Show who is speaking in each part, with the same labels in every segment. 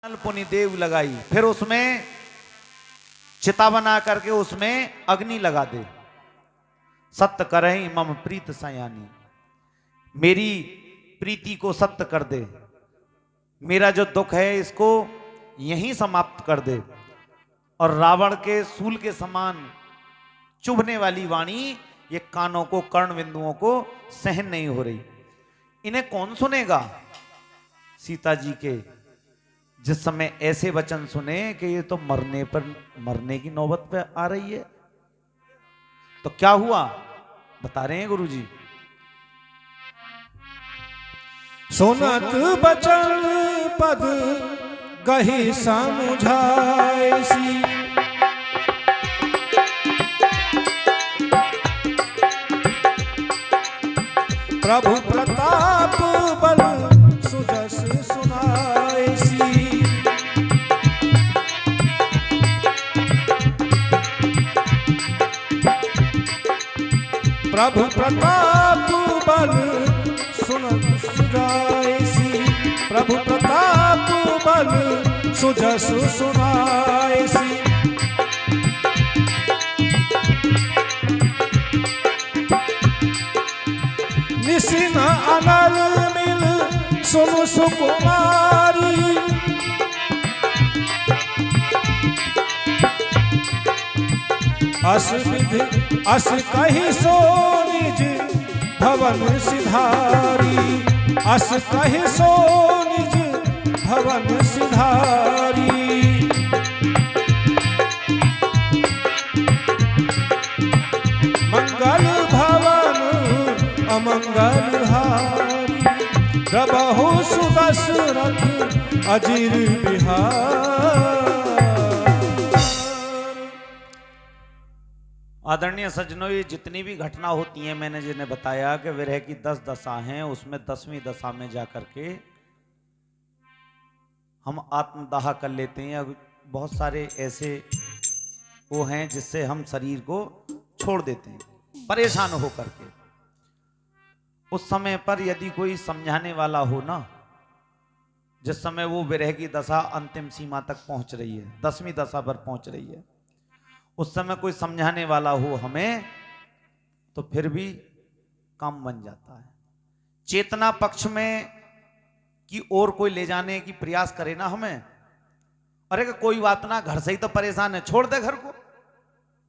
Speaker 1: पुनि देव लगाई, फिर उसमें चिता बना करके उसमें अग्नि लगा दे। सत्य करहि मम प्रीत सयानी, मेरी प्रीति को सत्य कर दे, मेरा जो दुख है इसको यहीं समाप्त कर दे। और रावण के सूल के समान चुभने वाली वाणी ये कानों को, कर्ण बिंदुओं को सहन नहीं हो रही। इन्हें कौन सुनेगा? सीता जी के जिस समय ऐसे वचन सुने कि ये तो मरने की नौबत पे आ रही है, तो क्या हुआ बता रहे हैं गुरुजी।
Speaker 2: सुनत बचन पद गही समुझाइसी, प्रभु प्रताप बल सुजस सुनाइसी। प्रभु प्रताप बल सुनाइसी, प्रभु प्रताप बल सुजस सुनाइसी। निसिन अनल मिल सुनु सुकुमारी, अस विधि अस कही सो निज भवन सिधारी, अस कही सो निज भवन सिधारी। मंगल भवन अमंगल हारी, प्रभु सुदशरथ अजीर बिहार।
Speaker 1: आदरणीय सज्जनों, ये जितनी भी घटना होती हैं मैंने जिन्हें बताया कि विरह की 10 दशा हैं, उसमें 10वीं दशा में जाकर के हम आत्मदाह कर लेते हैं। अब बहुत सारे ऐसे वो हैं जिससे हम शरीर को छोड़ देते हैं परेशान होकर के। उस समय पर यदि कोई समझाने वाला हो ना, जिस समय वो विरह की दशा अंतिम सीमा तक पहुंच रही है, 10वीं दशा पर पहुंच रही है, उस समय कोई समझाने वाला हो हमें, तो फिर भी काम बन जाता है। चेतना पक्ष में की ओर कोई ले जाने की प्रयास करे ना हमें, अरे कोई बात ना, घर से ही तो परेशान है, छोड़ दे घर को,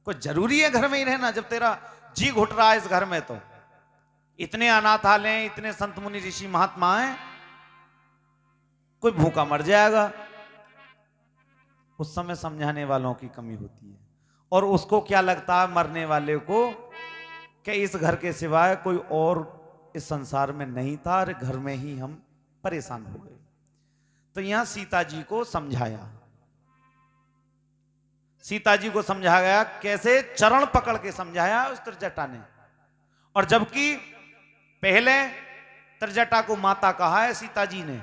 Speaker 1: कोई जरूरी है घर में ही रहना जब तेरा जी घुट रहा है इस घर में। तो इतने अनाथालय, इतने संत मुनि ऋषि महात्मा हैं, कोई भूखा मर जाएगा। उस समय समझाने वालों की कमी होती है, और उसको क्या लगता है मरने वाले को कि इस घर के सिवाय कोई और इस संसार में नहीं था, और घर में ही हम परेशान हो गए। तो यहां सीता जी को समझाया, सीता जी को समझाया गया कैसे, चरण पकड़ के समझाया उस त्रिजटा ने। और जबकि पहले त्रिजटा को माता कहा है सीता जी ने,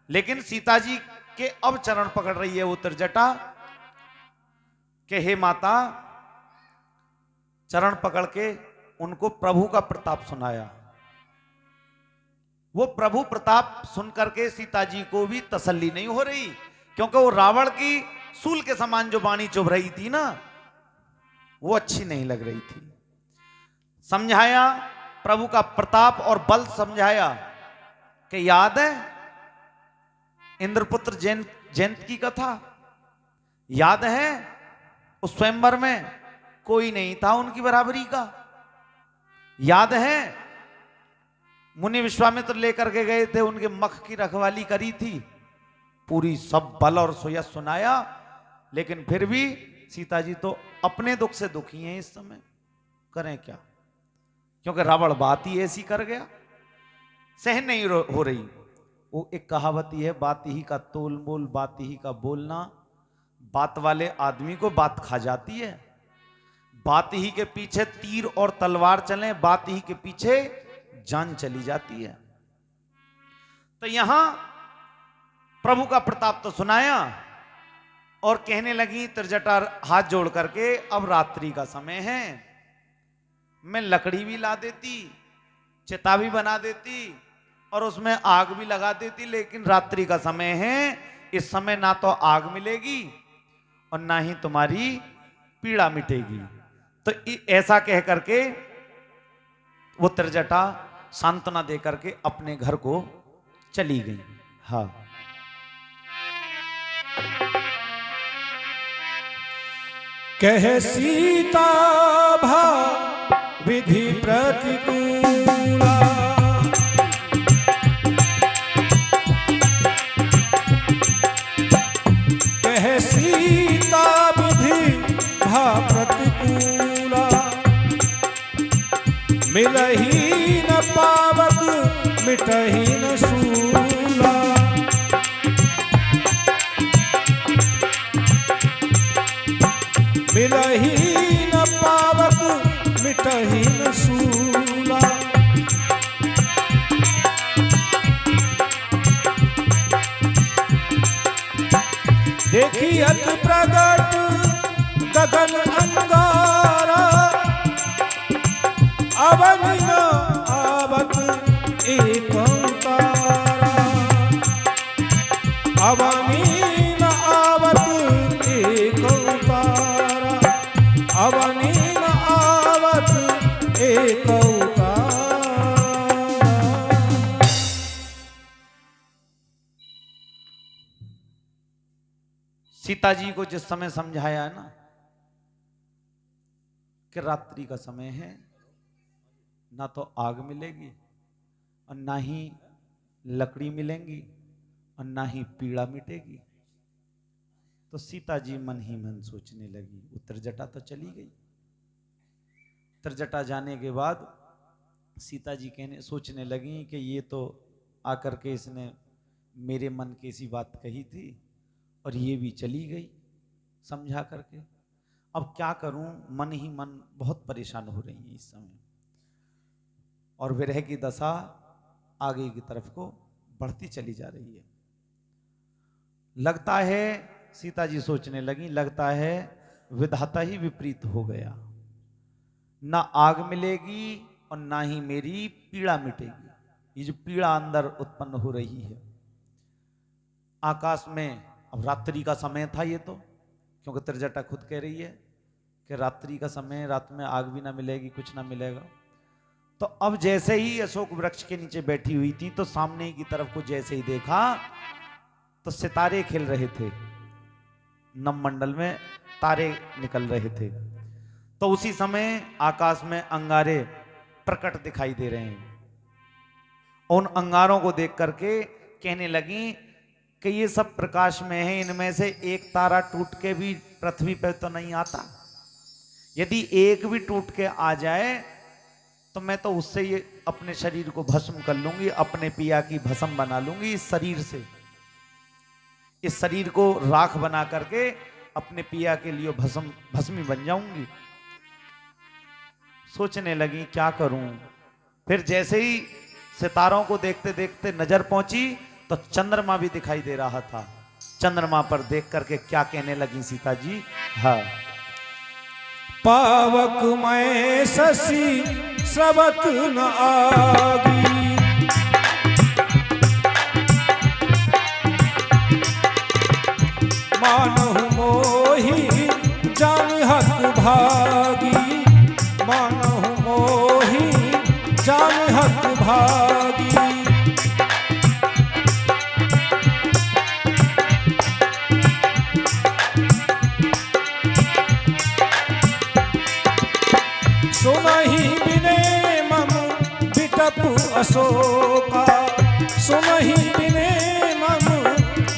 Speaker 1: लेकिन सीता जी के अब चरण पकड़ रही है वो त्रिजटा कि हे माता, चरण पकड़ के उनको प्रभु का प्रताप सुनाया। वो प्रभु प्रताप सुन करके सीता जी को भी तसल्ली नहीं हो रही, क्योंकि वो रावण की सूल के समान जो वाणी चुभ रही थी ना, वो अच्छी नहीं लग रही थी। समझाया प्रभु का प्रताप और बल, समझाया कि याद है इंद्रपुत्र जयंत की कथा, याद है उस स्वयंवर में कोई नहीं था उनकी बराबरी का, याद है मुनि विश्वामित्र लेकर के गए थे, उनके मख की रखवाली करी थी, पूरी सब बल और सुयश सुनाया, लेकिन फिर भी सीता जी तो अपने दुख से दुखी हैं इस समय। करें क्या, क्योंकि रावण बात ही ऐसी कर गया, सहन नहीं हो रही। वो एक कहावत ही है, बात ही का तोल मोल, बात ही का बोलना, बात वाले आदमी को बात खा जाती है। बात ही के पीछे तीर और तलवार चले, बात ही के पीछे जान चली जाती है। तो यहां प्रभु का प्रताप तो सुनाया, और कहने लगी त्रिजटा हाथ जोड़ करके, अब रात्रि का समय है, मैं लकड़ी भी ला देती, चिता भी बना देती और उसमें आग भी लगा देती, लेकिन रात्रि का समय है, इस समय ना तो आग मिलेगी और ना ही तुम्हारी पीड़ा मिटेगी। तो ऐसा कह करके वो त्रिजटा सांत्वना दे करके अपने घर को चली गई। हाँ,
Speaker 2: कह सीता भा विधि प्रतिकूला, कह सीता विधि भा प्रतिकूला, मिलही न पावक मिटही न सूला, मिलही न पावक मिटही न सूला। देखी अत प्रगट गगन अंगारा, अवनि न आवत एक तारा, अवनि न आवत एक तारा, अवनि न आवत एक तारा।
Speaker 1: सीता जी को जिस समय समझाया है ना कि रात्रि का समय है, ना तो आग मिलेगी और ना ही लकड़ी मिलेंगी और ना ही पीड़ा मिटेगी, तो सीता जी मन ही मन सोचने लगी। वो त्रिजटा तो चली गई। त्रिजटा जाने के बाद सीता जी सोचने लगी कि ये तो आकर के इसने मेरे मन की सी बात कही थी और ये भी चली गई समझा करके। अब क्या करूं, मन ही मन बहुत परेशान हो रही है इस समय, और विरह की दशा आगे की तरफ को बढ़ती चली जा रही है। लगता है, सीता जी सोचने लगी, लगता है विधाता ही विपरीत हो गया, ना आग मिलेगी और ना ही मेरी पीड़ा मिटेगी। ये जो पीड़ा अंदर उत्पन्न हो रही है आकाश में, अब रात्रि का समय था ये तो, क्योंकि त्रिजटा खुद कह रही है कि रात्रि का समय, रात में आग भी ना मिलेगी, कुछ ना मिलेगा। तो अब जैसे ही अशोक वृक्ष के नीचे बैठी हुई थी तो सामने की तरफ को जैसे ही देखा तो सितारे खिल रहे थे, नवमंडल में तारे निकल रहे थे। तो उसी समय आकाश में अंगारे प्रकट दिखाई दे रहे हैं। उन अंगारों को देख करके कहने लगी कि ये सब प्रकाश में है, इनमें से एक तारा टूट के भी पृथ्वी पर तो नहीं आता। यदि एक भी टूट के आ जाए तो मैं तो उससे ये अपने शरीर को भस्म कर लूंगी, अपने पिया की भस्म बना लूंगी इस शरीर से। इस शरीर को राख बना करके अपने पिया के लिए भस्मी बन जाऊंगी। सोचने लगी क्या करूं। फिर जैसे ही सितारों को देखते देखते नजर पहुंची तो चंद्रमा भी दिखाई दे रहा था। चंद्रमा पर देख करके क्या कहने लगी सीता जी, हाँ,
Speaker 2: पावक मैं शशि स्रवत न आगी, मानहु मोहि जान हक भागी, मानहु मोहि जान हक भागी। सुनहि बिने मम बिटपु अशोका, सुनहि बिने मम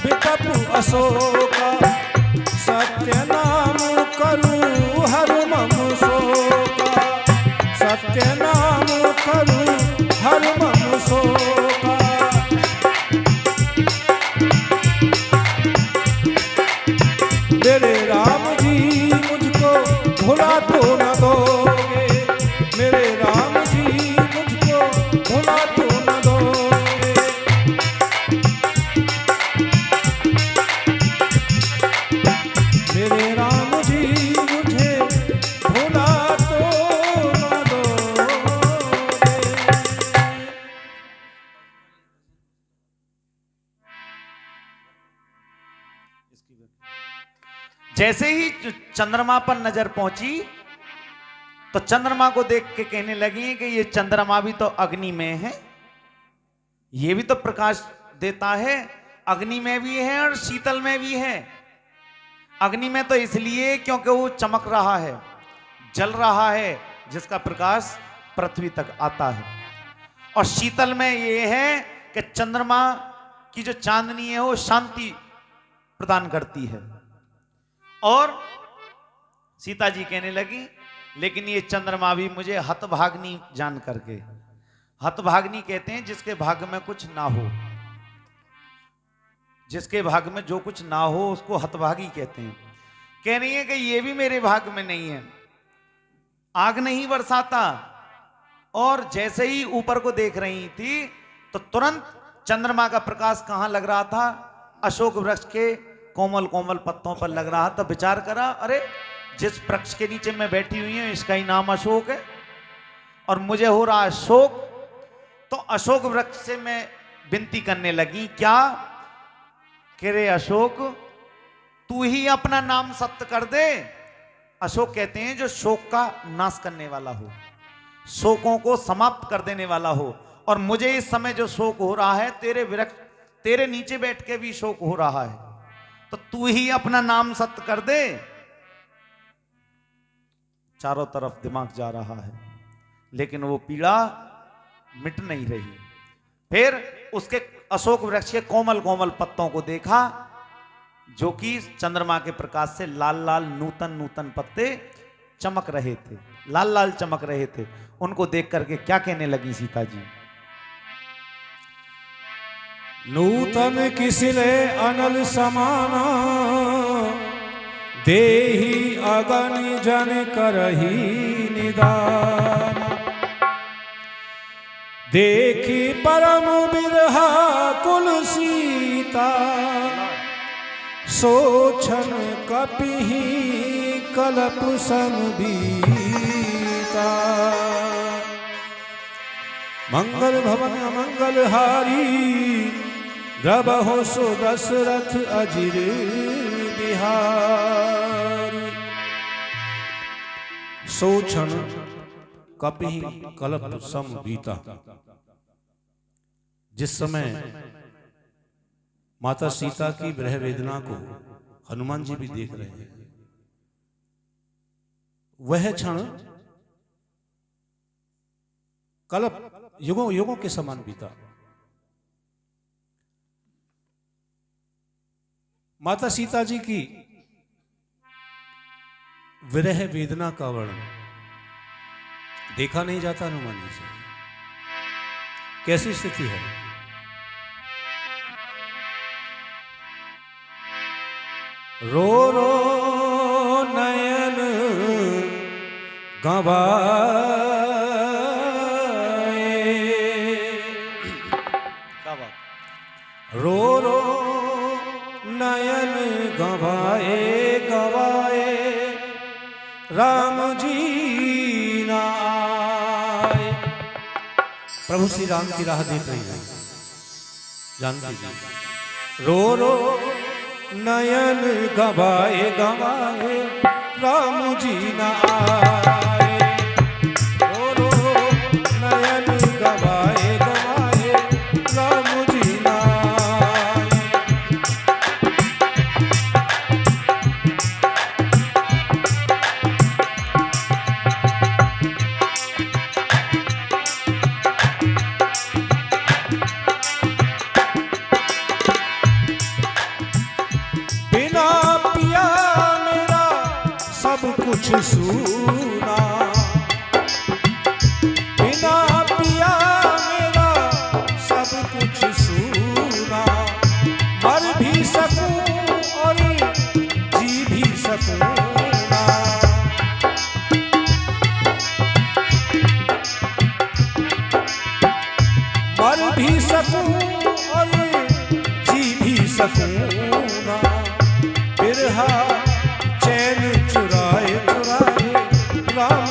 Speaker 2: बिटपु अशोका, सत्य नाम करू हर मम शोका, सत्य नाम करू हर मम शोका। मेरे राम जी मुझको भुला तो न दोगे, मेरे राम जी मुझको भुला तो न दोगे। मेरे राम
Speaker 1: जैसे ही चंद्रमा पर नजर पहुंची तो चंद्रमा को देख के कहने लगी कि ये चंद्रमा भी तो अग्नि में है, ये भी तो प्रकाश देता है, अग्नि में भी है और शीतल में भी है। अग्नि में तो इसलिए क्योंकि वो चमक रहा है, जल रहा है, जिसका प्रकाश पृथ्वी तक आता है। और शीतल में ये है कि चंद्रमा की जो चांदनी है वो शांति प्रदान करती है। और सीता जी कहने लगी लेकिन ये चंद्रमा भी मुझे हतभाग्नि जान करके, हतभाग्नि कहते हैं जिसके भाग्य में कुछ ना हो, जिसके भाग्य में जो कुछ ना हो उसको हतभागी कहते हैं। कह रही है कि ये भी मेरे भाग्य में नहीं है, आग नहीं बरसाता। और जैसे ही ऊपर को देख रही थी तो तुरंत चंद्रमा का प्रकाश कहां लग रहा था, अशोक वृक्ष के कोमल कोमल पत्तों पर लग रहा था। विचार करा, अरे जिस वृक्ष के नीचे मैं बैठी हुई हूं इसका ही नाम अशोक है और मुझे हो रहा है शोक। तो अशोक वृक्ष से मैं विनती करने लगी, क्या कह रे अशोक तू ही अपना नाम सत्य कर दे। अशोक कहते हैं जो शोक का नाश करने वाला हो, शोकों को समाप्त कर देने वाला हो। और मुझे इस समय जो शोक हो रहा है, तेरे वृक्ष तेरे नीचे बैठ के भी शोक हो रहा है, तो तू ही अपना नाम सत्य कर दे। चारों तरफ दिमाग जा रहा है लेकिन वो पीड़ा मिट नहीं रही। फिर उसके अशोक वृक्ष के कोमल कोमल पत्तों को देखा जो कि चंद्रमा के प्रकाश से लाल लाल नूतन नूतन पत्ते चमक रहे थे, लाल लाल चमक रहे थे। उनको देख करके क्या कहने लगी सीता जी,
Speaker 2: नूतन किसले अनल समाना, देहि अगन जन करही निदान। देखी परम बिरहा कुल सीता, सोछन कपिहि कलप सम बीता। मंगल भवन अमंगल हारी, द्रबहो सो दशरथ अजिर बिहारी। सोछन कपिहि कलप सम बीता। जिस समय माता सीता की विरह वेदना को हनुमान जी भी देख रहे हैं, वह क्षण कल्प युगों युगों के समान बीता। माता सीता जी की विरह वेदना का वर्णन देखा नहीं जाता हनुमान जी से। कैसी स्थिति है, रो रो नयन गवाए, रो रो नयन गवाए गवाए, राम जी ना आए। प्रभु श्री राम की राह देख रही है जानकी जी। रो रो नयन गवाए गवाए, राम जी ना आए। रो रो नयन गवाए गवाए, राम जी ना आए। बिना पिया मेरा सब कुछ सूना, बिना पिया मेरा सब कुछ सूना। मर भी सकूं और जी भी सकूं ना। मर भी सकूं और जी भी सकूं ना। बिरहा चैन चुराए चुराए, राम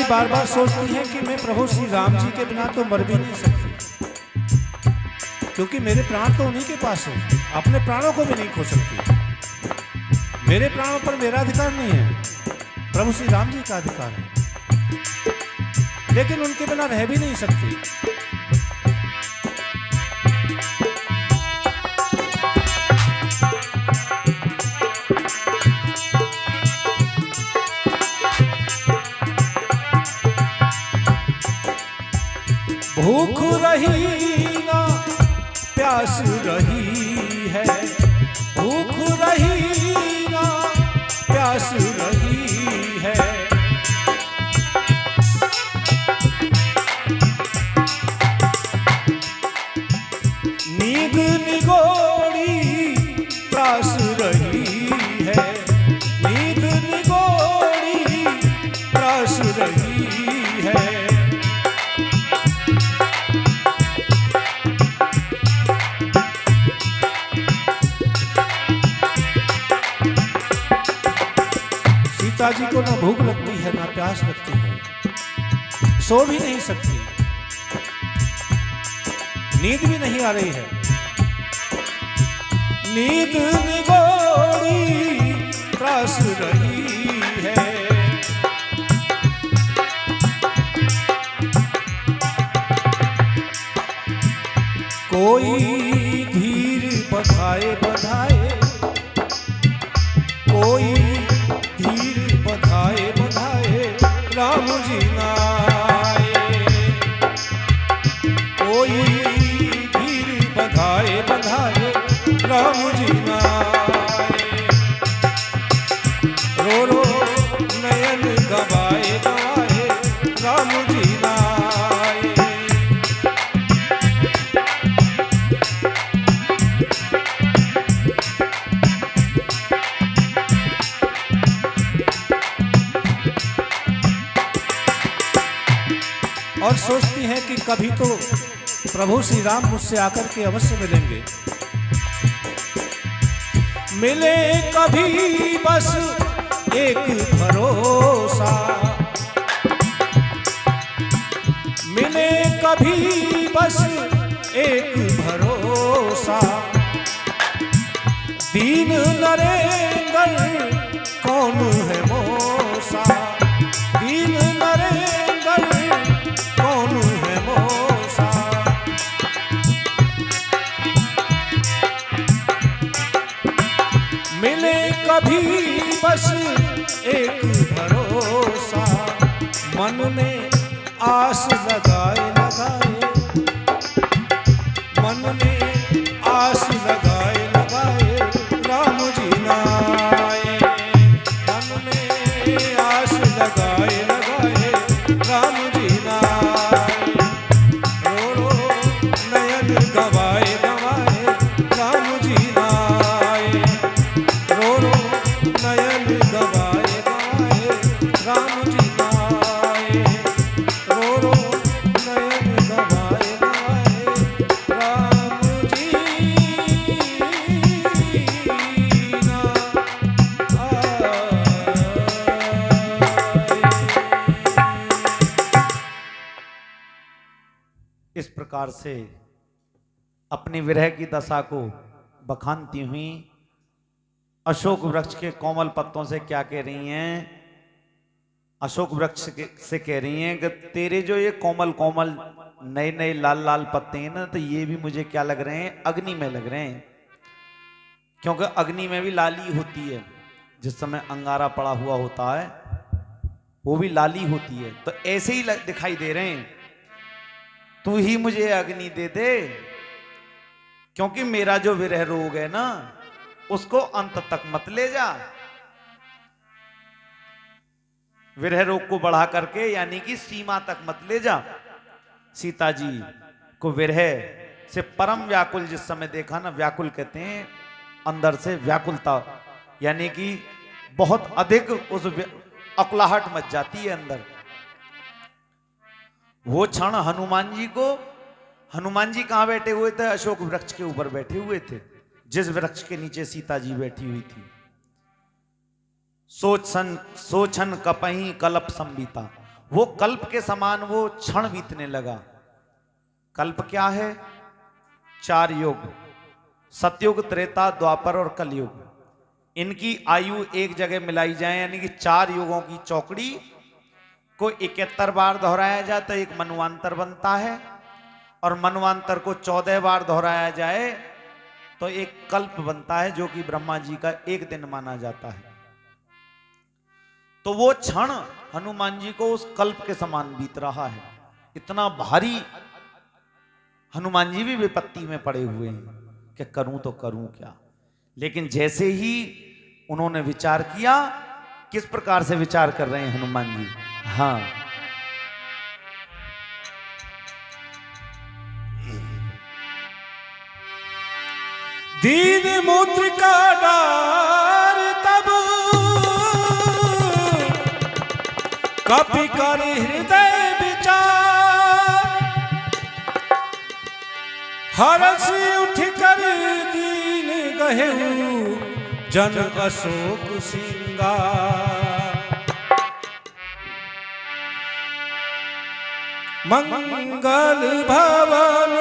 Speaker 2: बार बार सोचती है कि मैं प्रभु श्री राम जी के बिना तो मर भी नहीं सकती, क्योंकि मेरे प्राण तो उन्हीं के पास है, अपने प्राणों को भी नहीं खो सकती। मेरे प्राणों पर मेरा अधिकार नहीं है, प्रभु श्री राम जी का अधिकार है, लेकिन उनके बिना रह भी नहीं सकती। भूख रही ना प्यास रही है, भूख रही ना प्यास रही है, नींद निगोड़ी प्यास रही है, नींद निगोड़ी प्यास रही है। सीता जी को ना भूख लगती है ना प्यास लगती है, सो भी नहीं सकती, नींद भी नहीं आ रही है, नींद निगोड़ी त्रास रही है। कोई धीर बधाए बधाए, कोई धीर बधाए बधाए राम जी नाए, कोई धीर बधाए बधाए राम जी नाए, रो रो नयन गवाए गवाए राम जी नाए। और सोचती है कि कभी तो प्रभु श्री राम मुझसे आकर के अवश्य मिलेंगे, मिले कभी बस एक भरोसा, मिले कभी बस एक भरोसा, दीन नरेंद्र कौन है मोसा, दीन नरेंद्र कौन है मोसा। मिले कभी बस एक भरोसा, मन में आस लगाए लगाए, मन में आस लगाए लगाए राम जी नाए, मन में आस लगाए लगाए राम जी नाए, रो रो नयन गवाए गवाए राम जी नाए, रो रो नयन गवाए गवाए राम जी नाए, रो रो नयन गवाए गवाए राम जी
Speaker 1: इस प्रकार से अपनी विरह की दशा को बखानती हुई अशोक वृक्ष के कोमल पत्तों से क्या कह रही हैं? अशोक वृक्ष से कह रही हैं कि तेरे जो ये कोमल कोमल नए नए लाल लाल पत्ते हैं ना, तो ये भी मुझे क्या लग रहे हैं? अग्नि में लग रहे हैं, क्योंकि अग्नि में भी लाली होती है, जिस समय अंगारा पड़ा हुआ होता है वो भी लाली होती है, तो ऐसे ही दिखाई दे रहे हैं। तू ही मुझे अग्नि दे दे, क्योंकि मेरा जो विरह रोग है ना, उसको अंत तक मत ले जा। विरह रोग को बढ़ा करके यानी कि सीमा तक मत ले जा। सीता जी को विरह से परम व्याकुल जिस समय देखा ना, व्याकुल कहते हैं अंदर से व्याकुलता, यानी कि बहुत अधिक उस अकुलाहट मच जाती है अंदर। वो क्षण हनुमान जी कहां बैठे हुए थे? अशोक वृक्ष के ऊपर बैठे हुए थे, जिस वृक्ष के नीचे सीता जी बैठी हुई थी। सोचन कपही कलप संबीता, वो कल्प के समान वो क्षण बीतने लगा। कल्प क्या है? 4 युग, सतयुग, त्रेता, द्वापर और कलयुग। इनकी आयु एक जगह मिलाई जाए, यानी कि 4 युगों की चौकड़ी को 71 बार दोहराया जाए तो एक मनवांतर बनता है, और मनवांतर को 14 बार दोहराया जाए तो एक कल्प बनता है, जो कि ब्रह्मा जी का एक दिन माना जाता है। तो वो क्षण हनुमान जी को उस कल्प के समान बीत रहा है। इतना भारी हनुमान जी भी विपत्ति में पड़े हुए हैं कि करूं तो करूं क्या। लेकिन जैसे ही उन्होंने विचार किया, किस प्रकार से विचार कर रहे हैं हनुमान जी? हाँ,
Speaker 2: दीन मूत्र का डार तब कपि कर हृदय विचार, हर्ष उठ कर दीन गहेऊ जन अशोक सिंगार। मंगल भवन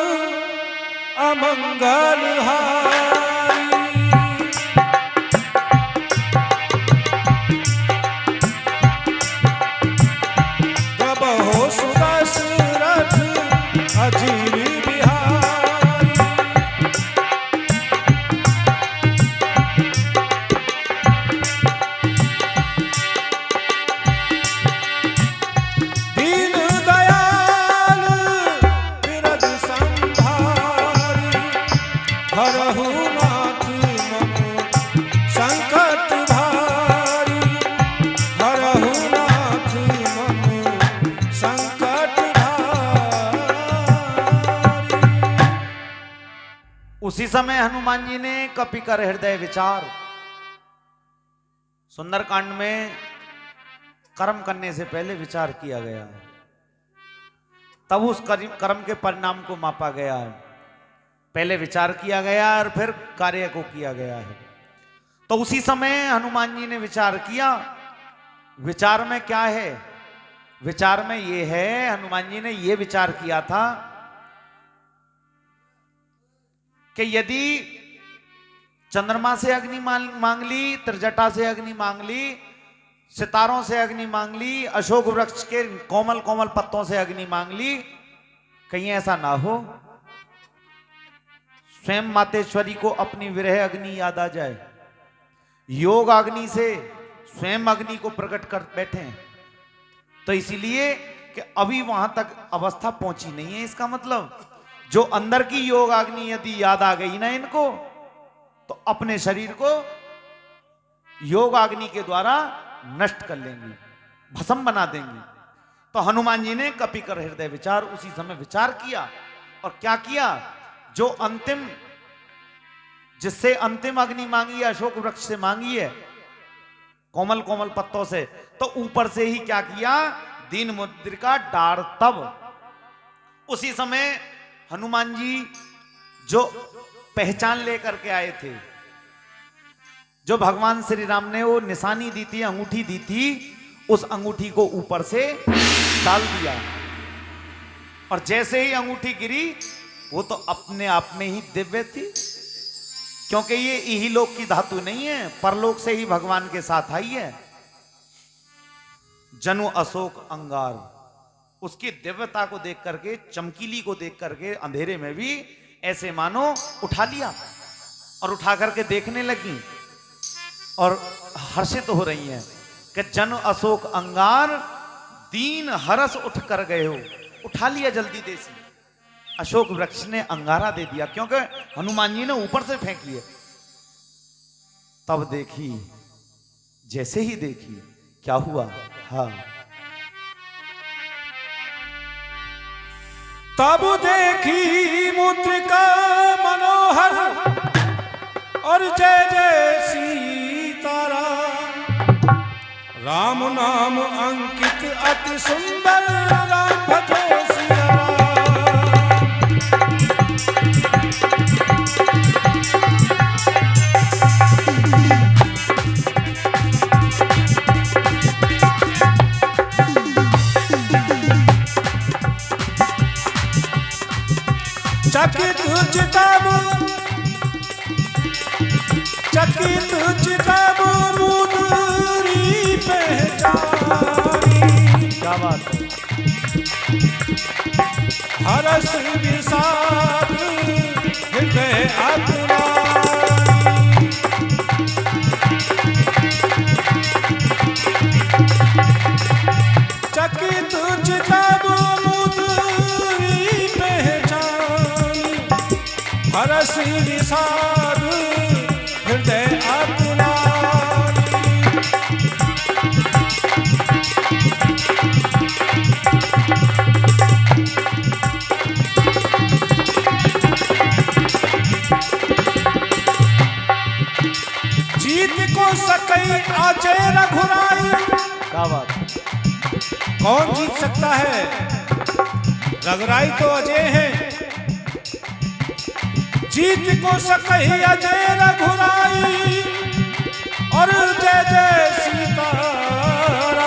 Speaker 2: अमंगल हारी, जब हो सुदशरथ अजीर बिहारी। दीन दयाल बिरद संभारी, हरहु नाथ मम संकट भारी, हरहु नाथ मम संकट भारी।
Speaker 1: उसी समय हनुमान जी ने कपि कर हृदय विचार। सुंदरकांड में कर्म करने से पहले विचार किया गया है, तब उस कर्म के परिणाम को मापा गया है। पहले विचार किया गया और फिर कार्य को किया गया है। तो उसी समय हनुमान जी ने विचार किया। विचार में क्या है? विचार में ये है, हनुमान जी ने ये विचार किया था कि यदि चंद्रमा से अग्नि मांग ली, त्रिजटा से अग्नि मांग ली, सितारों से अग्नि मांग ली, अशोक वृक्ष के कोमल कोमल पत्तों से अग्नि मांग ली, कहीं ऐसा ना हो स्वयं मातेश्वरी को अपनी विरह अग्नि याद आ जाए, योग अग्नि से स्वयं अग्नि को प्रकट कर बैठे। तो इसीलिए कि अभी वहां तक अवस्था पहुंची नहीं है। इसका मतलब जो अंदर की योग अग्नि यदि याद आ गई ना इनको, तो अपने शरीर को योग अग्नि के द्वारा नष्ट कर लेंगी, भस्म बना देंगी। तो हनुमान जी ने कपि कर हृदय विचार उसी समय विचार किया। और क्या किया? जो अंतिम, जिससे अंतिम अग्नि मांगी है, अशोक वृक्ष से मांगी है, कोमल कोमल पत्तों से, तो ऊपर से ही क्या किया? दीन मुद्रिका डार। तब उसी समय हनुमान जी जो पहचान लेकर के आए थे, जो भगवान श्री राम ने वो निशानी दी थी, अंगूठी दी थी, उस अंगूठी को ऊपर से डाल दिया। और जैसे ही अंगूठी गिरी, वो तो अपने आप में ही दिव्य थी, क्योंकि ये इहलोक की धातु नहीं है, परलोक से ही भगवान के साथ आई है। जनु अशोक अंगार, उसकी दिव्यता को देख करके, चमकीली को देख करके अंधेरे में भी ऐसे मानो उठा लिया और उठा करके देखने लगी और हर्षित हो रही हैं कि जन अशोक अंगार दीन हरस उठ कर गए हो। उठा लिया जल्दी देसी, अशोक वृक्ष ने अंगारा दे दिया, क्योंकि हनुमान जी ने ऊपर से फेंकी है। तब देखी, जैसे ही देखी क्या हुआ? हाँ,
Speaker 2: तब देखी मुद्रिका मनोहर और जय जय सीताराम। राम नाम अंकित अति सुंदर, राम भजो सिया राम। चकित चितब मुदरी पहचानी।
Speaker 1: क्या बात है।
Speaker 2: हरस विषाद हृदय अतुरानी। चकित चितब मुदरी पहचानी। हरस विषाद हृदय अतुरानी। जीत को सकई अजय रघुराई।
Speaker 1: क्या बात है।
Speaker 2: कौन जीत सकता है? रघुराई तो अजय है। जीत को सकई अजय रघुराई और जय जय सीताराम।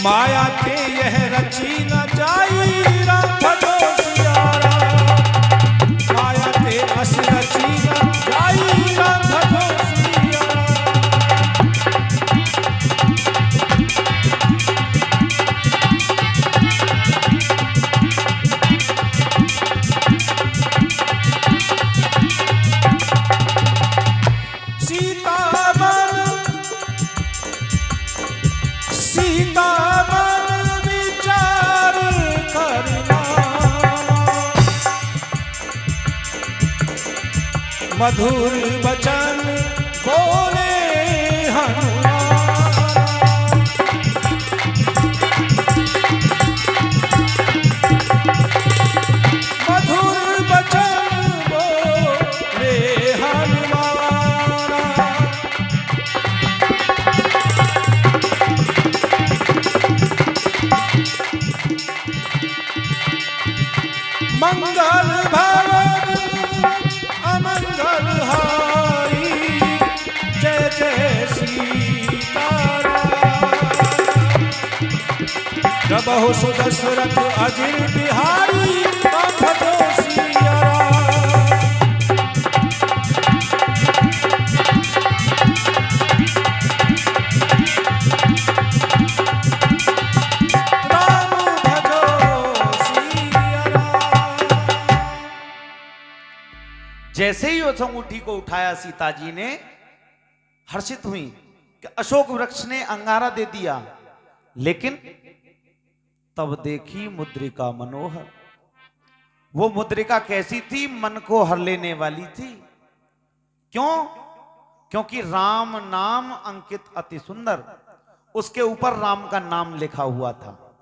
Speaker 2: माया के यह रची न जाई राम भजो सिया राम। माया के अस रची न जाई राम भजो सिया मधुर वचन बोले हनुमान। मधुर वचन बोले हनुमान। मंगल भवन अमंगल हारी। जय जय सीताराम। प्रभु सुदशरथ अजिर बिहारी राम भजो सिया राम। राम भजो सिया राम।
Speaker 1: जैसे ही उस अंगूठी को उठाया सीता जी ने हर्षित हुई कि अशोक वृक्ष ने अंगारा दे दिया। लेकिन तब देखी मुद्रिका मनोहर। वो मुद्रिका कैसी थी? मन को हर लेने वाली थी। क्यों? क्योंकि राम नाम अंकित अति सुंदर। उसके ऊपर राम का नाम लिखा हुआ था।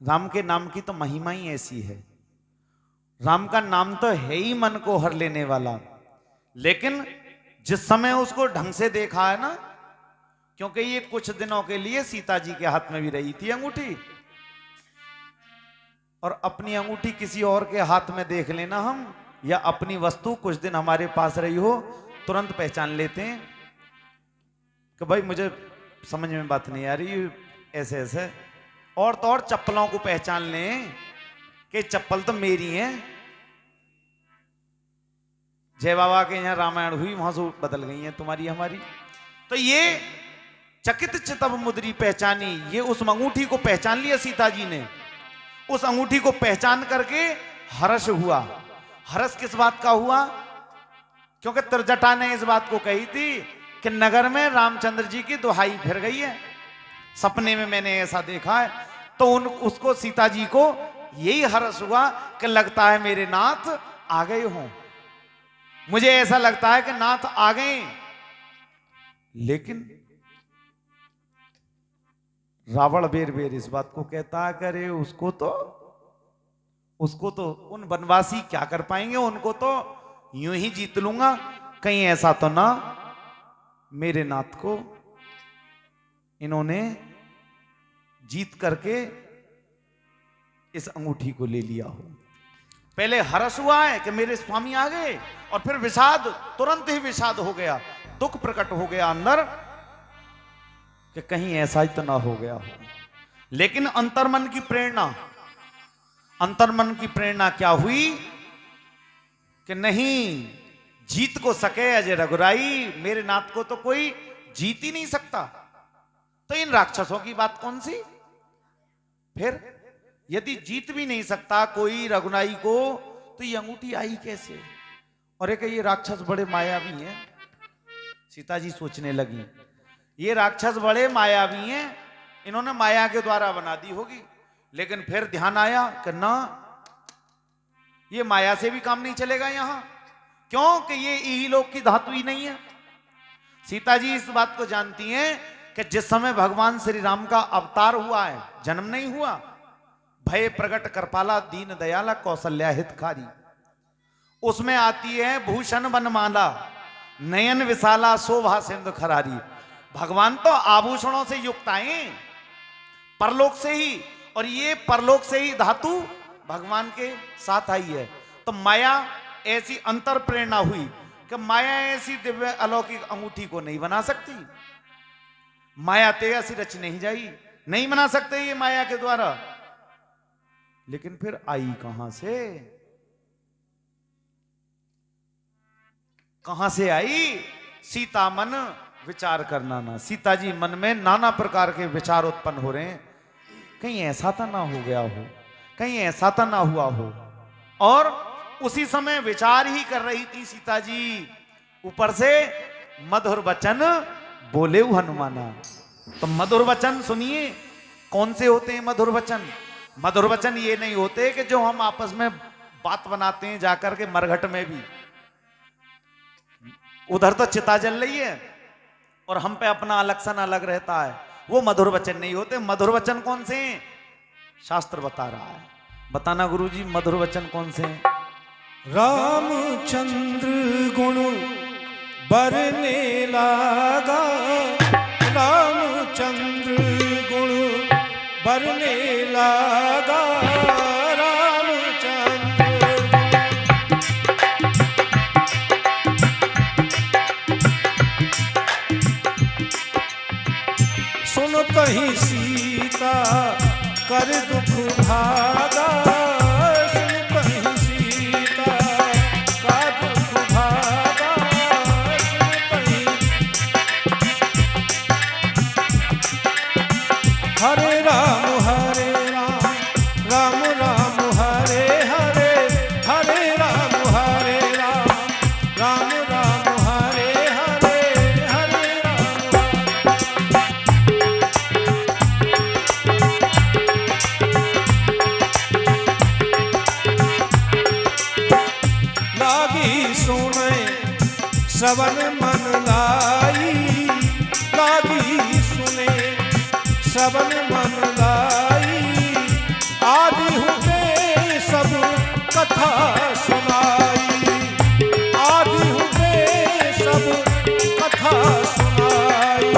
Speaker 1: राम के नाम की तो महिमा ही ऐसी है। राम का नाम तो है ही मन को हर लेने वाला। लेकिन जिस समय उसको ढंग से देखा है ना, क्योंकि ये कुछ दिनों के लिए सीता जी के हाथ में भी रही थी अंगूठी, और अपनी अंगूठी किसी और के हाथ में देख लेना हम, या अपनी वस्तु कुछ दिन हमारे पास रही हो, तुरंत पहचान लेते हैं कि भाई मुझे समझ में बात नहीं आ रही, ऐसे ऐसे। और तो और चप्पलों को पहचान लें कि चप्पल तो मेरी है। जय बाबा के यहाँ रामायण हुई, वहां से बदल गई है तुम्हारी हमारी। तो ये चकित चितब मुद्री पहचानी, ये उस अंगूठी को पहचान लिया सीता जी ने। उस अंगूठी को पहचान करके हर्ष हुआ। हर्ष किस बात का हुआ? क्योंकि त्रिजटा ने इस बात को कही थी कि नगर में रामचंद्र जी की दुहाई फिर गई है। सपने में मैंने ऐसा देखा है। तो उसको सीता जी को यही हर्ष हुआ कि लगता है मेरे नाथ आ गए हों। मुझे ऐसा लगता है कि नाथ आ गए। लेकिन रावण बेर बेर इस बात को कहता करे, उसको तो उन वनवासी क्या कर पाएंगे, उनको तो यूं ही जीत लूंगा। कहीं ऐसा तो ना मेरे नाथ को इन्होंने जीत करके इस अंगूठी को ले लिया हो। पहले हर्ष हुआ है कि मेरे स्वामी आ गए, और फिर विषाद, तुरंत ही विषाद हो गया, दुख प्रकट हो गया अंदर कि कहीं ऐसा ही तो ना हो गया हो। लेकिन अंतर्मन की प्रेरणा अंतर्मन की प्रेरणा क्या हुई कि नहीं, जीत को सके अजय रघुराई, मेरे नाथ को तो कोई जीत ही नहीं सकता। तो इन राक्षसों की बात कौन सी? फिर यदि जीत भी नहीं सकता कोई रघुनाई को, तो ये अंगूठी आई कैसे? और एक ये राक्षस बड़े मायावी हैं। सीता जी सोचने लगी, ये राक्षस बड़े मायावी हैं, इन्होंने माया के द्वारा बना दी होगी। लेकिन फिर ध्यान आया कि ना, ये माया से भी काम नहीं चलेगा यहां, क्योंकि ये इहलोक की धातु ही नहीं है। सीता जी इस बात को जानती हैं कि जिस समय भगवान श्री राम का अवतार हुआ है, जन्म नहीं हुआ, भय प्रगट कृपाला दीन दयाला कौशल्या हितकारी, उसमें आती है भूषण बनमाला नयन विशाला शोभा सिंधु खरारी। भगवान तो आभूषणों से युक्त आए परलोक से ही, और ये परलोक से ही धातु भगवान के साथ आई है। तो माया ऐसी अंतर प्रेरणा हुई कि माया ऐसी दिव्य अलौकिक अंगूठी को नहीं बना सकती। माया ते ऐसी रच नहीं जाई, नहीं बना सकते ये माया के द्वारा। लेकिन फिर आई कहां से? कहां से आई? सीता मन विचार करना ना। सीता जी मन में नाना प्रकार के विचार उत्पन्न हो रहे हैं, कहीं ऐसा तो ना हो गया हो, कहीं ऐसा तो ना हुआ हो। और उसी समय विचार ही कर रही थी सीता जी, ऊपर से मधुर वचन बोले हनुमाना। तो मधुर वचन सुनिए, कौन से होते हैं मधुर वचन? मधुर वचन ये नहीं होते कि जो हम आपस में बात बनाते हैं जाकर के मरघट में भी, उधर तो चिता जल रही है और हम पे अपना अलक्षण अलग रहता है, वो मधुर वचन नहीं होते। मधुर वचन कौन से हैं? शास्त्र बता रहा है। बताना गुरुजी, मधुर वचन कौन से हैं?
Speaker 2: रामचंद्र गुण बरने लागा, रामचंद्र गुण बरने लागा, रामचंद्र सुन कहीं सीता कर दुख भागा, सुन कहीं सीता का दुख भागा, सुन कहीं हरे राम राम राम हरे हरे, हरे राम राम राम हरे हरे, हरे राम। लागी सुने श्रवण मन लाई, लागी सुने श्रवण मन लाई, आदि हुए सब कथा सुनाई, आदि हुए सब कथा सुनाई।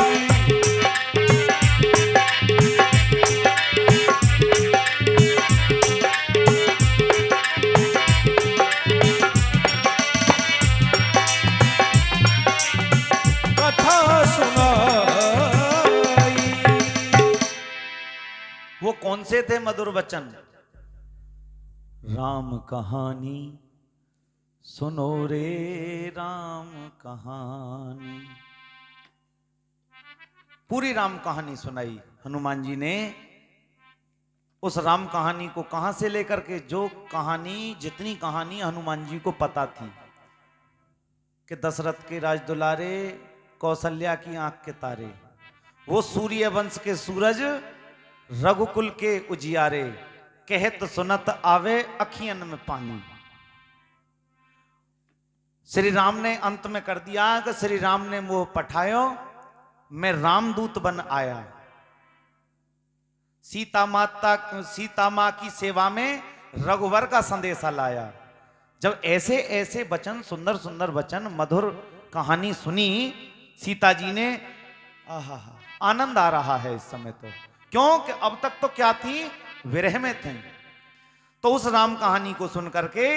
Speaker 2: कथा सुनाई।
Speaker 1: वो कौन से थे मधुर वचन? राम कहानी सुनो रे राम कहानी। पूरी राम कहानी सुनाई हनुमान जी ने। उस राम कहानी को कहां से लेकर के, जो कहानी, जितनी कहानी हनुमान जी को पता थी कि दशरथ के राज दुलारे, कौशल्या की आंख के तारे, वो सूर्य वंश के सूरज, रघुकुल के उजियारे, कहत सुनत आवे अखियन में पानी। श्री राम ने अंत में कर दिया कि श्री राम ने मोह पठायो, मैं रामदूत बन आया। सीता माँ की सेवा में रघुवर का संदेशा लाया। जब ऐसे ऐसे वचन, सुंदर सुंदर वचन, मधुर कहानी सुनी सीता जी ने, आहा, आनंद आ रहा है इस समय तो। क्योंकि अब तक तो क्या थी, विरह में थे। तो उस राम कहानी को सुन करके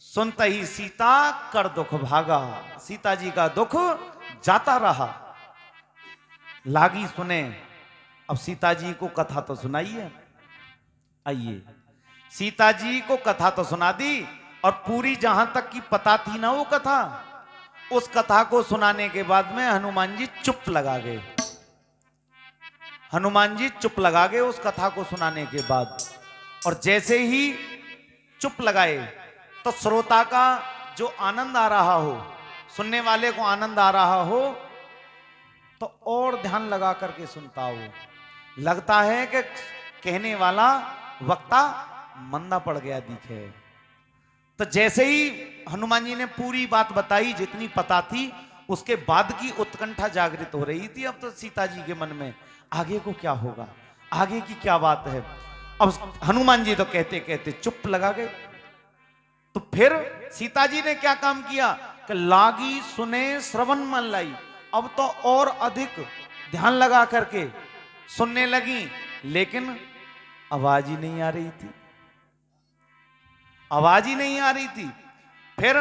Speaker 1: सुनते ही सीता कर दुख भागा। सीता जी का दुख जाता रहा। लागी सुने। अब सीता जी को कथा तो सुनाइए। आइए, सीता जी को कथा तो सुना दी और पूरी जहां तक की पता थी ना वो कथा, उस कथा को सुनाने के बाद में हनुमान जी चुप लगा गए। हनुमान जी चुप लगा गए उस कथा को सुनाने के बाद। और जैसे ही चुप लगाए तो श्रोता का जो आनंद आ रहा हो, सुनने वाले को आनंद आ रहा हो, तो और ध्यान लगा करके सुनता हो। लगता है कि कहने वाला वक्ता मंदा पड़ गया दिखे। तो जैसे ही हनुमान जी ने पूरी बात बताई जितनी पता थी, उसके बाद की उत्कंठा जागृत हो रही थी। अब तो सीता जी के मन में आगे को क्या होगा, आगे की क्या बात है। अब हनुमान जी तो कहते कहते चुप लगा गए। तो फिर सीता जी ने क्या काम किया कि लागी सुने श्रवण मन लाई। अब तो और अधिक ध्यान लगा करके सुनने लगी, लेकिन आवाज ही नहीं आ रही थी, आवाज ही नहीं आ रही थी। फिर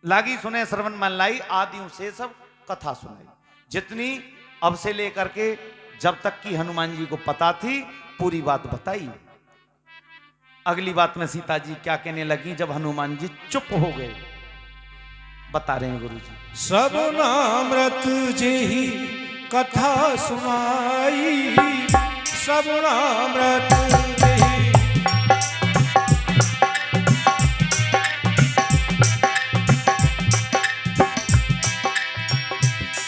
Speaker 1: लागी सुने श्रवण मन लाई, आदियों से सब कथा सुनाई, जितनी अब से लेकर के जब तक की हनुमान जी को पता थी पूरी बात बताई। अगली बात में सीता जी क्या कहने लगी जब हनुमान जी चुप हो गए, बता रहे हैं गुरु जी।
Speaker 2: सब नामृत जेहि कथा सुनाई, सब नामृत जेहि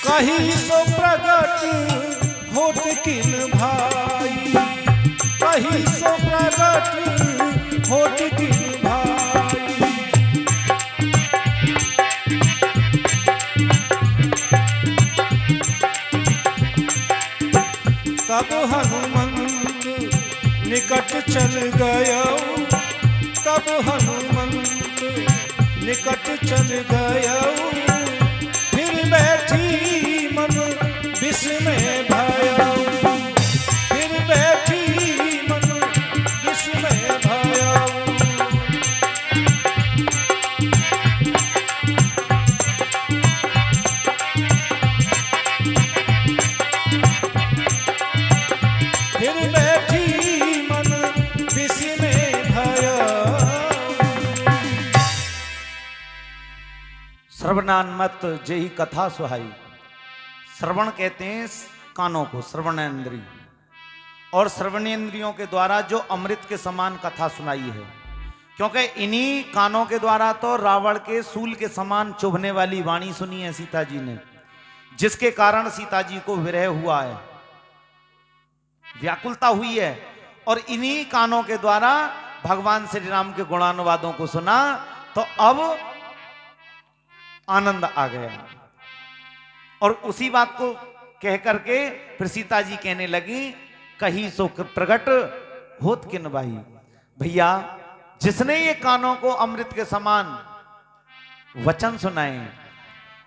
Speaker 2: कही सो प्रगट होत किन भाई, कही सो प्रगट होत किन भाई। तब हनुमंत निकट चल गया, तब हनुमंत निकट चल गया। फिर बैठी मन विस्मय भया, फिर बैठी मन विस्मय भया। फिर बैठी मन विस्मय भया।
Speaker 1: श्रवणान्मत जेहि कथा सुहाई। श्रवण कहते हैं कानों को, श्रवणेंद्रिय, और श्रवणेंद्रियों के द्वारा जो अमृत के समान कथा सुनाई है। क्योंकि इन्हीं कानों के द्वारा तो रावण के सूल के समान चुभने वाली वाणी सुनी है सीता जी ने, जिसके कारण सीता जी को विरह हुआ है, व्याकुलता हुई है। और इन्हीं कानों के द्वारा भगवान श्री राम के गुणानुवादों को सुना तो अब आनंद आ गया। और उसी बात को कह करके फिर सीता जी कहने लगी, कही सो प्रगट होत किन भाई। भैया, जिसने ये कानों को अमृत के समान वचन सुनाए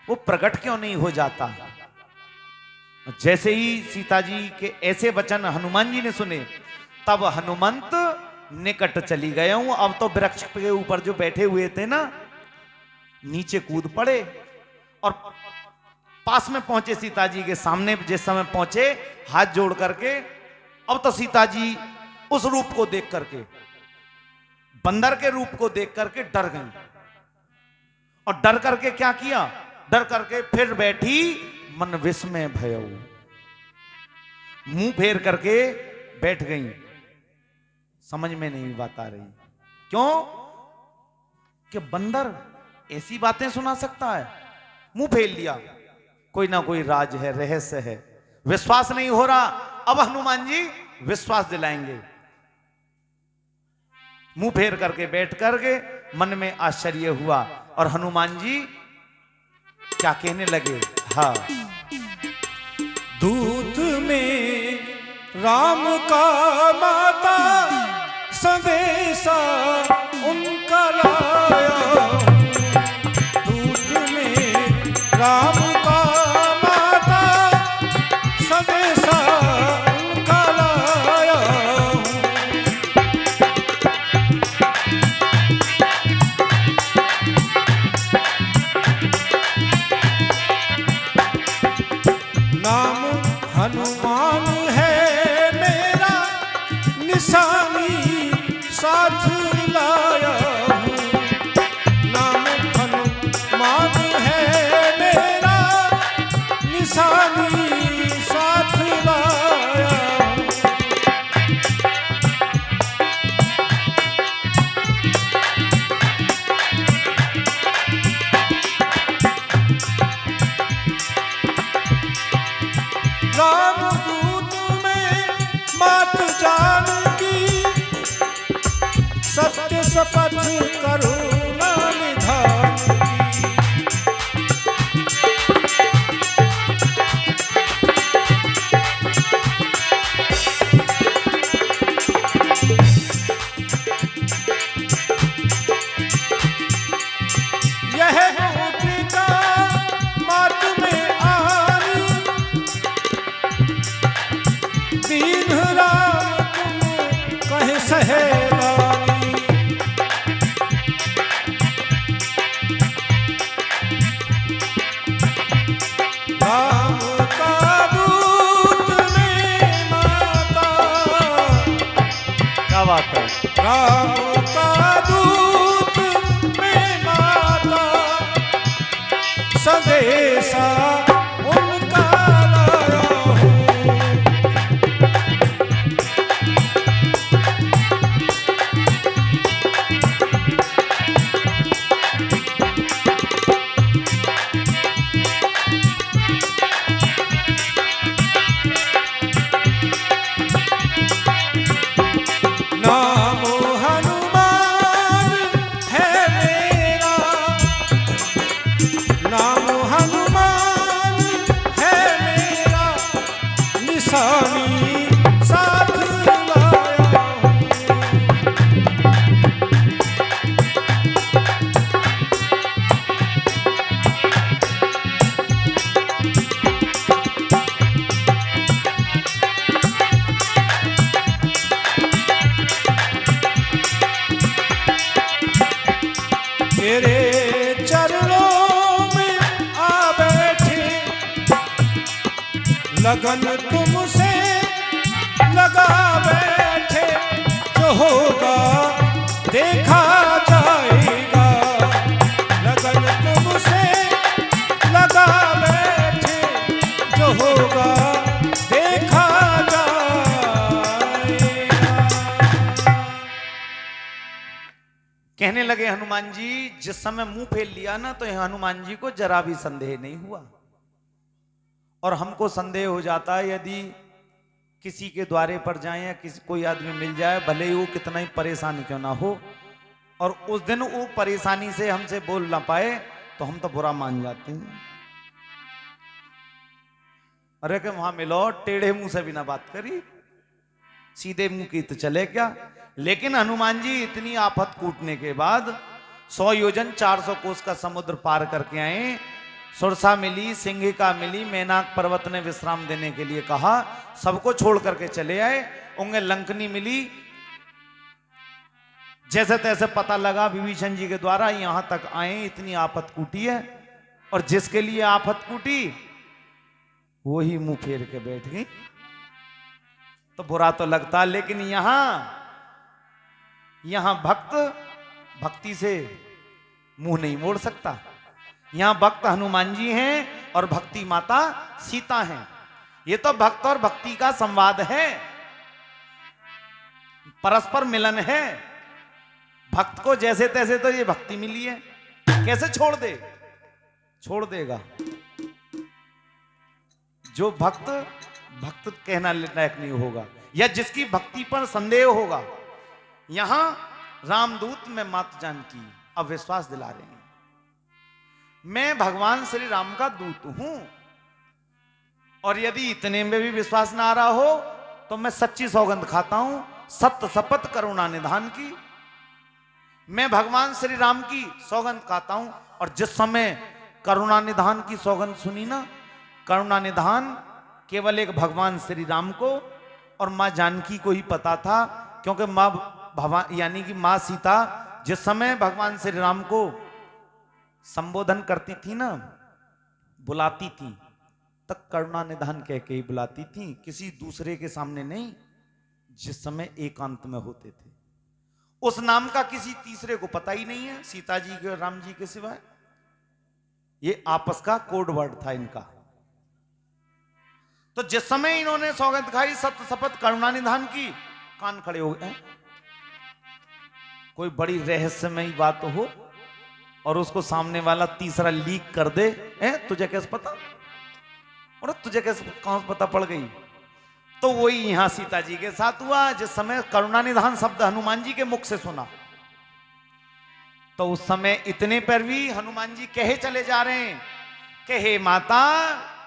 Speaker 1: वो प्रकट क्यों नहीं हो जाता। जैसे ही सीता जी के ऐसे वचन हनुमान जी ने सुने, तब हनुमंत निकट चली गए हूं। अब तो वृक्ष के ऊपर जो बैठे हुए थे ना, नीचे कूद पड़े और पास में पहुंचे सीता जी के सामने। जिस समय पहुंचे, हाथ जोड़ करके, अब तो सीता जी उस रूप को देख करके, बंदर के रूप को देख करके डर गई। और डर करके क्या किया, डर करके फिर बैठी मन विस्मय भयो, मुंह फेर करके बैठ गई। समझ में नहीं बात आ रही, क्यों कि बंदर ऐसी बातें सुना सकता है। मुंह फेर लिया, कोई ना कोई राज है, रहस्य है, विश्वास नहीं हो रहा। अब हनुमान जी विश्वास दिलाएंगे। मुंह फेर करके बैठ करके मन में आश्चर्य हुआ और हनुमान जी क्या कहने लगे। हाँ,
Speaker 2: दूत में राम का माता संदेशा उनका लाया। दूत में राम का माता संदेशा उनका लाया। नाम हनुमान है मेरा करुणा निधान की। यह मुद्रिका मात में आनी, दीन राम तुम कहे सहेलानी। राम का दूत में माता,
Speaker 1: क्या बात है।
Speaker 2: राम का दूत में माता, संदेशा उनका लाया हूँ। नाम हनुमान है मेरा, नाम हनुमान है मेरा, निशानी साथ लाया हूँ। तेरे चरणों में आ बैठे, लगन तुमसे लगा बैठे, जो होगा देखा जाएगा। लगन तुमसे लगा बैठे, जो होगा देखा जाएगा।
Speaker 1: कहने लगे हनुमान जी, जिस समय मुंह फेर लिया ना, तो हनुमान जी को जरा भी संदेह नहीं हुआ। और हमको संदेह हो जाता है यदि किसी के द्वारे पर जाएं या किसी कोई आदमी मिल जाए, भले ही वो कितना ही परेशान क्यों ना हो, और उस दिन वो परेशानी से हमसे बोल ना पाए, तो हम तो बुरा मान जाते हैं। अरे कि वहां मिलो, टेढ़े मुंह से भी ना बात करी, सीधे मुंह की तो चले क्या। लेकिन हनुमान जी इतनी आफत कूटने के बाद 100 योजन 400 कोस का समुद्र पार करके आए। सुरसा मिली, सिंहिका मिली, मैनाक पर्वत ने विश्राम देने के लिए कहा, सबको छोड़ करके चले आए। उन्हें लंकनी मिली, जैसे तैसे पता लगा विभीषण जी के द्वारा यहां तक आए, इतनी आफत कूटी है। और जिसके लिए आफत कूटी वो ही मुंह फेर के बैठ गई, तो बुरा तो लगता। लेकिन यहां भक्त भक्ति से मुंह नहीं मोड़ सकता। यहां भक्त हनुमान जी हैं और भक्ति माता सीता हैं। ये तो भक्त और भक्ति का संवाद है, परस्पर मिलन है। भक्त को जैसे तैसे तो ये भक्ति मिली है, कैसे छोड़ दे? छोड़ देगा। जो भक्त भक्त कहना लायक नहीं होगा, या जिसकी भक्ति पर संदेह होगा। यहां रामदूत में माता जानकी अब विश्वास दिला रहे हैं, मैं भगवान श्री राम का दूत हूं। और यदि इतने में भी विश्वास ना आ रहा हो, तो मैं सच्ची सौगंध खाता हूं, सत्य शपथ करुणा निधान की। मैं भगवान श्री राम की सौगंध खाता हूं। और जिस समय करुणा निधान की सौगंध सुनी ना, करुणा निधान केवल एक भगवान श्री राम को और मां जानकी को ही पता था। क्योंकि मां भगवान यानी कि मां सीता जिस समय भगवान श्री राम को संबोधन करती थी ना, बुलाती थी, तब करुणा निधान कह के ही बुलाती थी, किसी दूसरे के सामने नहीं। जिस समय एकांत में होते थे, उस नाम का किसी तीसरे को पता ही नहीं है, सीता जी के और राम जी के सिवाय। ये आपस का कोड वर्ड था इनका। तो जिस समय इन्होंने सौगंध खाई, सत्य शपथ करुणा निधान की, कान खड़े हो गए। कोई बड़ी रहस्यमयी बात हो और उसको सामने वाला तीसरा लीक कर दे, तुझे कैसे पता, और तुझे कैसे कहां पता पड़ गई। तो वही यहां सीता जी के साथ हुआ। जिस समय करुणा निधान शब्द हनुमान जी के मुख से सुना, तो उस समय इतने पर भी हनुमान जी कहे चले जा रहे हैं कि हे माता,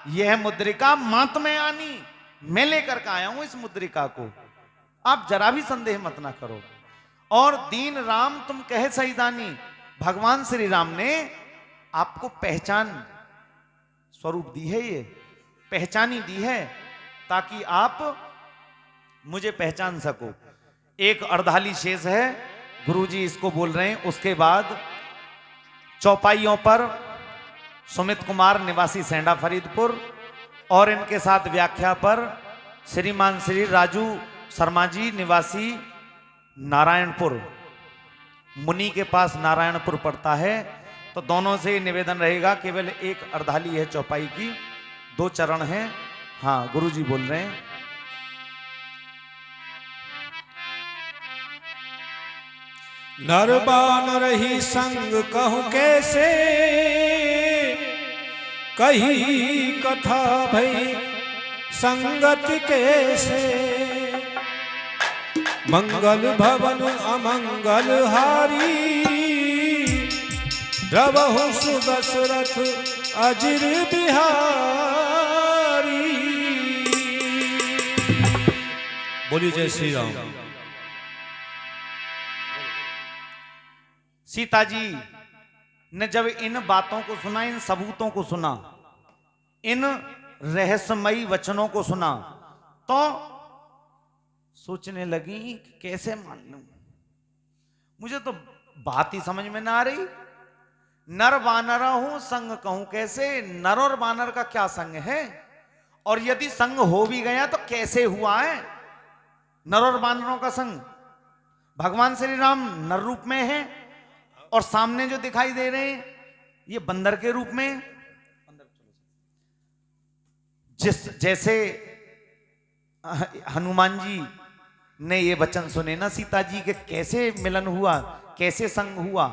Speaker 1: यह मुद्रिका मात में आनी, मैं लेकर के आया हूं इस मुद्रिका को, आप जरा भी संदेह मत ना करो। और दीन राम तुम कहे सईदानी, भगवान श्री राम ने आपको पहचान स्वरूप दी है, ये पहचानी दी है ताकि आप मुझे पहचान सको। एक अर्धाली शेष है, गुरुजी इसको बोल रहे हैं। उसके बाद चौपाइयों पर सुमित कुमार निवासी सेंडा फरीदपुर और इनके साथ व्याख्या पर श्रीमान श्री राजू शर्मा जी निवासी नारायणपुर, मुनि के पास नारायणपुर पड़ता है। तो दोनों से निवेदन रहेगा, केवल एक अर्धाली है चौपाई की, 2 चरण हैं। हाँ, गुरुजी बोल रहे हैं।
Speaker 2: नर बानर ही संग कहूं कैसे, कही कथा भई संगत कैसे। मंगल भवन अमंगल हारी, द्रवहु सुदशरथ अजिर बिहारी। बोलिए जय श्री राम।
Speaker 1: सीता जी ने जब इन बातों को सुना, इन सबूतों को सुना, इन रहस्यमयी वचनों को सुना, तो सोचने लगी कि कैसे मान लूं, मुझे तो बात ही समझ में ना आ रही। नर वानर हूं संग कहूं कैसे, नर और वानर का क्या संग है, और यदि संग हो भी गया तो कैसे हुआ है नर और वानरों का संग। भगवान श्री राम नर रूप में हैं और सामने जो दिखाई दे रहे हैं ये बंदर के रूप में। जैसे हनुमान जी ने ये वचन सुने ना सीता जी के, कैसे मिलन हुआ, कैसे संग हुआ,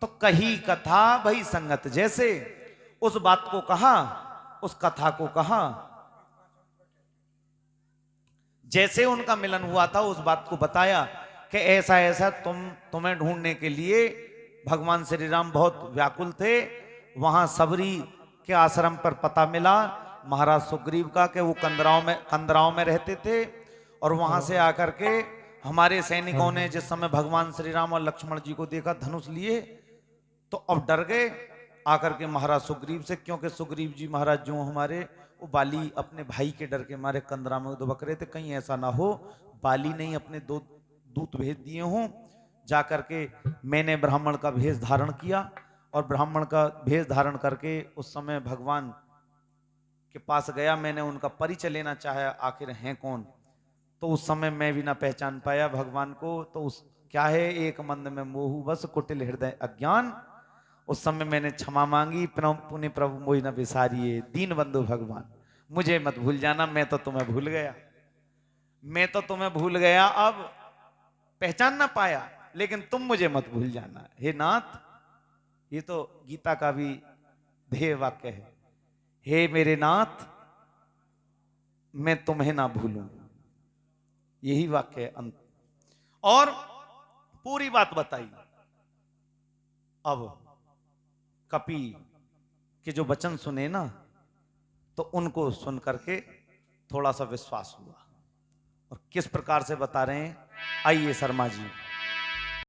Speaker 1: तो कही कथा भई संगत जैसे, उस बात को कहा, उस कथा को कहा, जैसे उनका मिलन हुआ था उस बात को बताया कि ऐसा ऐसा तुम्हें ढूंढने के लिए भगवान श्री राम बहुत व्याकुल थे। वहां सबरी के आश्रम पर पता मिला महाराज सुग्रीव का कि वो कंदराओं में रहते थे, और वहां से आकर के हमारे सैनिकों ने जिस समय भगवान श्री राम और लक्ष्मण जी को देखा धनुष लिए, तो अब डर गए आकर के महाराज सुग्रीव से, क्योंकि सुग्रीव जी महाराज जो हमारे, वो बाली अपने भाई के डर के मारे कंदरा में दुबक रहे थे, कहीं ऐसा ना हो बाली ने अपने 2 दूत भेज दिए हों। जाकर के मैंने ब्राह्मण का भेष धारण किया, और ब्राह्मण का भेष धारण करके उस समय भगवान के पास गया। मैंने उनका परिचय लेना चाहा, आखिर हैं कौन, तो उस समय मैं भी ना पहचान पाया भगवान को। तो उस क्या है, एक मंद में मोहू बस कुटिल हृदय अज्ञान। उस समय मैंने क्षमा मांगी, पुण्य प्रभु मोहि न विसारिए, दीन बंधु भगवान मुझे मत भूल जाना, मैं तो तुम्हें भूल गया, मैं तो तुम्हें भूल गया, अब पहचान ना पाया, लेकिन तुम मुझे मत भूल जाना। हे नाथ, ये तो गीता का भी ध्येय वाक्य है, हे मेरे नाथ मैं तुम्हें ना भूलूं, यही वाक्य है अंत। और पूरी बात बताई। अब कपि के जो वचन सुने ना, तो उनको सुन करके थोड़ा सा विश्वास हुआ। और किस प्रकार से बता रहे हैं, आइए शर्मा जी।